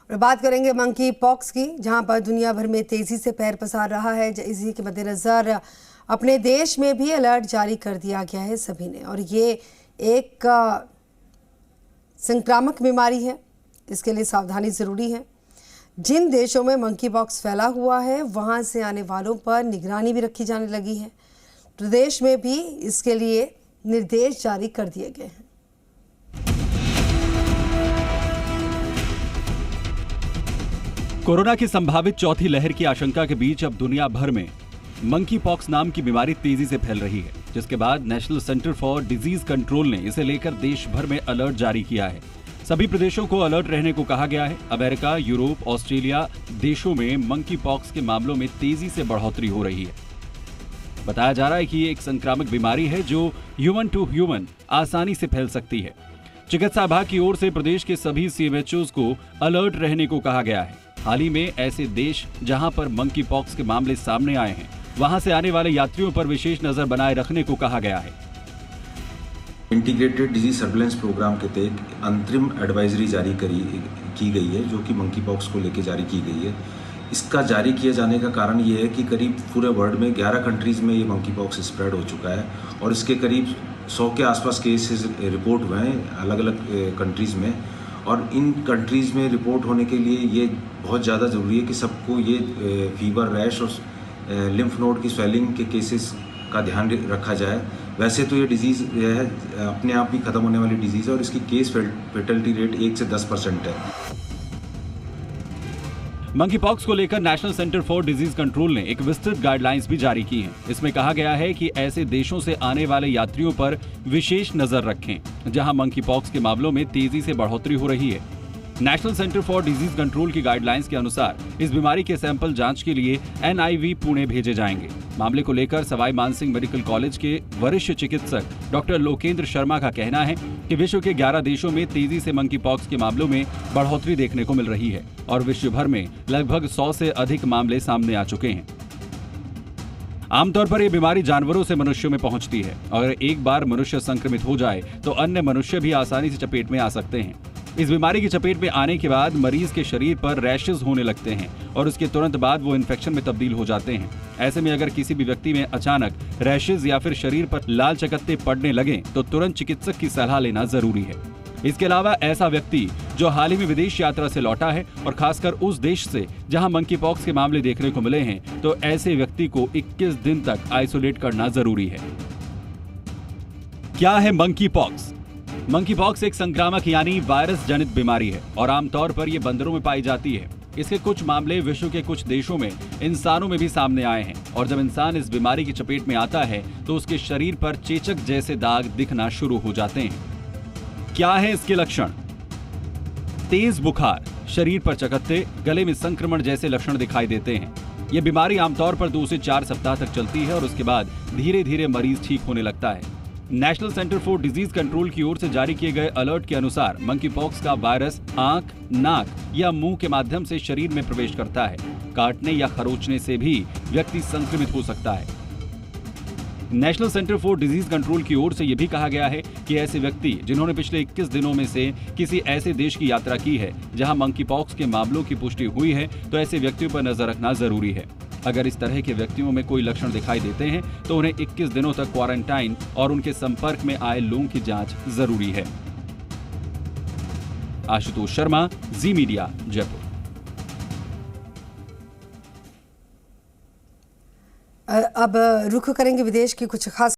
और बात करेंगे मंकी पॉक्स की, जहां पर दुनिया भर में तेजी से पैर पसार रहा है। इसी के मद्देनजर अपने देश में भी अलर्ट जारी कर दिया गया है सभी ने। और ये एक संक्रामक बीमारी है, इसके लिए सावधानी जरूरी है। जिन देशों में मंकी पॉक्स फैला हुआ है वहां से आने वालों पर निगरानी भी रखी जाने लगी है। प्रदेश में भी इसके लिए निर्देश जारी कर दिए गए हैं। कोरोना की संभावित चौथी लहर की आशंका के बीच अब दुनिया भर में मंकी पॉक्स नाम की बीमारी तेजी से फैल रही है, जिसके बाद national centre for disease control ने इसे लेकर देश भर में अलर्ट जारी किया है। सभी प्रदेशों को अलर्ट रहने को कहा गया है। अमेरिका, यूरोप, ऑस्ट्रेलिया देशों में मंकी पॉक्स के मामलों में तेजी से बढ़ोतरी हो रही है। बताया जा रहा है कि ये एक संक्रामक बीमारी है जो ह्यूमन टू ह्यूमन आसानी से फैल सकती है। चिकित्सा विभाग की ओर से प्रदेश के सभी सीएमएचओज को अलर्ट रहने को कहा गया है। हाल ही में ऐसे देश जहां पर मंकी पॉक्स के मामले सामने आए हैं, वहां से आने वाले यात्रियों पर विशेष नजर बनाए रखने को कहा गया है। इंटीग्रेटेड डिजीज सर्विलेंस प्रोग्राम के तहत अंतरिम एडवाइजरी जारी की गई है, जो कि मंकी पॉक्स को लेकर जारी की गई है। इसका जारी किए जाने का कारण ये है कि करीब पूरे वर्ल्ड में 11 कंट्रीज में ये मंकी पॉक्स स्प्रेड हो चुका है और इसके करीब 100 के आसपास केसेस रिपोर्ट हुए हैं अलग अलग कंट्रीज में। और इन कंट्रीज में रिपोर्ट होने के लिए ये बहुत ज़्यादा ज़रूरी है कि सबको ये फीवर, रैश और लिम्फ नोड की स्वेलिंग के केसेस का ध्यान रखा जाए। वैसे तो ये डिजीज़ है अपने आप ही ख़त्म होने वाली डिजीज़ है और इसकी केस फेटलिटी रेट 1 से 10% है। मंकी पॉक्स को लेकर national centre for disease control ने एक विस्तृत गाइडलाइंस भी जारी की हैं। इसमें कहा गया है कि ऐसे देशों से आने वाले यात्रियों पर विशेष नजर रखें जहां मंकी पॉक्स के मामलों में तेजी से बढ़ोतरी हो रही है। National centre for disease control की गाइडलाइंस के अनुसार इस बीमारी के सैंपल जांच के लिए NIV पुणे भेजे जाएंगे। मामले को लेकर सवाई मानसिंह मेडिकल कॉलेज के वरिष्ठ चिकित्सक डॉक्टर लोकेंद्र शर्मा का कहना है कि विश्व के 11 देशों में तेजी से मंकी पॉक्स के मामलों में बढ़ोतरी देखने को मिल रही है और विश्व भर में लगभग 100 से अधिक मामले सामने आ चुके हैं। आमतौर पर यह बीमारी जानवरों से मनुष्यों में पहुंचती है। अगर एक बार मनुष्य संक्रमित हो जाए तो अन्य मनुष्य भी आसानी से चपेट में आ सकते हैं। इस बीमारी की चपेट में आने के बाद मरीज के शरीर पर रैशेज होने लगते हैं और उसके तुरंत बाद वो इन्फेक्शन में तब्दील हो जाते हैं। ऐसे में अगर किसी भी व्यक्ति में अचानक रैशेज या फिर शरीर पर लाल चकत्ते पड़ने लगे तो तुरंत चिकित्सक की सलाह लेना जरूरी है। इसके अलावा ऐसा व्यक्ति जो हाल ही में विदेश यात्रा से लौटा है और खासकर उस देश से जहां मंकी पॉक्स के मामले देखने को मिले हैं, तो ऐसे व्यक्ति को 21 दिन तक आइसोलेट करना जरूरी है। क्या है मंकी पॉक्स? मंकी पॉक्स एक संक्रामक यानी वायरस जनित बीमारी है और आमतौर पर यह बंदरों में पाई जाती है। इसके कुछ मामले विश्व के कुछ देशों में इंसानों में भी सामने आए हैं और जब इंसान इस बीमारी की चपेट में आता है तो उसके शरीर पर चेचक जैसे दाग दिखना शुरू हो जाते हैं। क्या है इसके लक्षण? तेज बुखार, शरीर पर चकत्ते, गले में संक्रमण जैसे लक्षण दिखाई देते हैं। यह बीमारी आमतौर पर 2 से 4 सप्ताह तक चलती है और उसके बाद धीरे धीरे मरीज ठीक होने लगता है। National centre for disease control की ओर से जारी किए गए अलर्ट के अनुसार मंकी पॉक्स का वायरस आंख, नाक या मुंह के माध्यम से शरीर में प्रवेश करता है। काटने या खरोचने से भी व्यक्ति संक्रमित हो सकता है। National centre for disease control की ओर से यह भी कहा गया है कि ऐसे व्यक्ति जिन्होंने पिछले 21 दिनों में से किसी ऐसे देश की यात्रा की है जहां मंकी पॉक्स के मामलों की पुष्टि हुई है, तो ऐसे व्यक्तियों पर नजर रखना जरूरी है। अगर इस तरह के व्यक्तियों में कोई लक्षण दिखाई देते हैं तो उन्हें 21 दिनों तक क्वारंटाइन और उनके संपर्क में आए लोगों की जांच जरूरी है। आशुतोष शर्मा, जी मीडिया, जयपुर। अब रुख करेंगे विदेश की कुछ खास